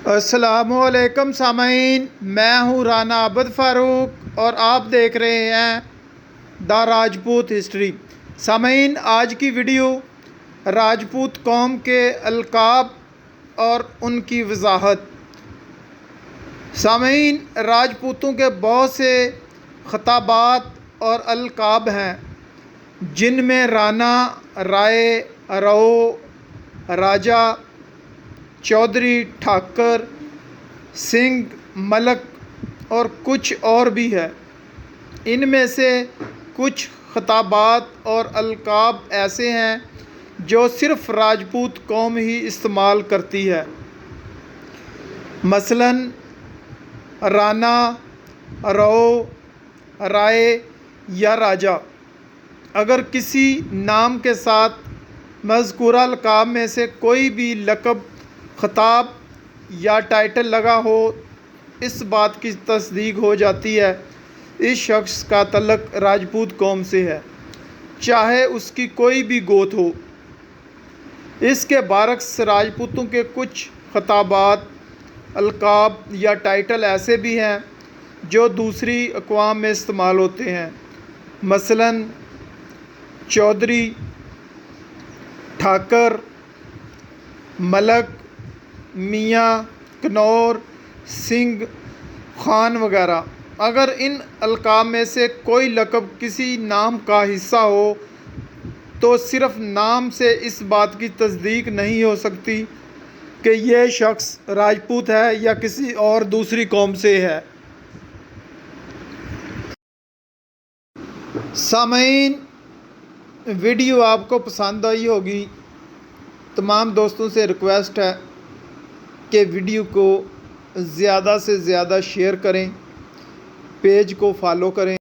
अस्सलामुअलैकुम सामईन, मैं हूँ राना आबद फ़ारूक और आप देख रहे हैं द राजपूत हिस्ट्री। सामईन, आज की वीडियो राजपूत कौम के अलकाब और उनकी वजाहत। सामईन, राजपूतों के बहुत से खिताबात और अलकाब हैं, जिनमें राना, राय, रओ, राजा, चौधरी, ठाकर, सिंह, मलक और कुछ और भी है। इनमें से कुछ खिताबात और अलकाब ऐसे हैं जो सिर्फ़ राजपूत कौम ही इस्तेमाल करती है। मसलन राना, रओ, राय या राजा। अगर किसी नाम के साथ मज़कूरा अलकाब में से कोई भी लक़ब, खिताब या टाइटल लगा हो, इस बात की तस्दीक हो जाती है इस शख्स का तल्लुक़ राजपूत कौम से है, चाहे उसकी कोई भी गोत हो। इसके बरअक्स राजपूतों के कुछ खिताबात, अलकाब या टाइटल ऐसे भी हैं जो दूसरी अक़वाम में इस्तेमाल होते हैं। मसलन चौधरी, ठाकर, मलक, मियाँ, कनौर, सिंह, खान वगैरह। अगर इन अलकाब में से कोई लक़ब किसी नाम का हिस्सा हो तो सिर्फ़ नाम से इस बात की तस्दीक नहीं हो सकती कि यह शख्स राजपूत है या किसी और दूसरी कौम से है। सामईन, वीडियो आपको पसंद आई होगी। तमाम दोस्तों से रिक्वेस्ट है कि वीडियो को ज़्यादा से ज़्यादा शेयर करें, पेज को फॉलो करें।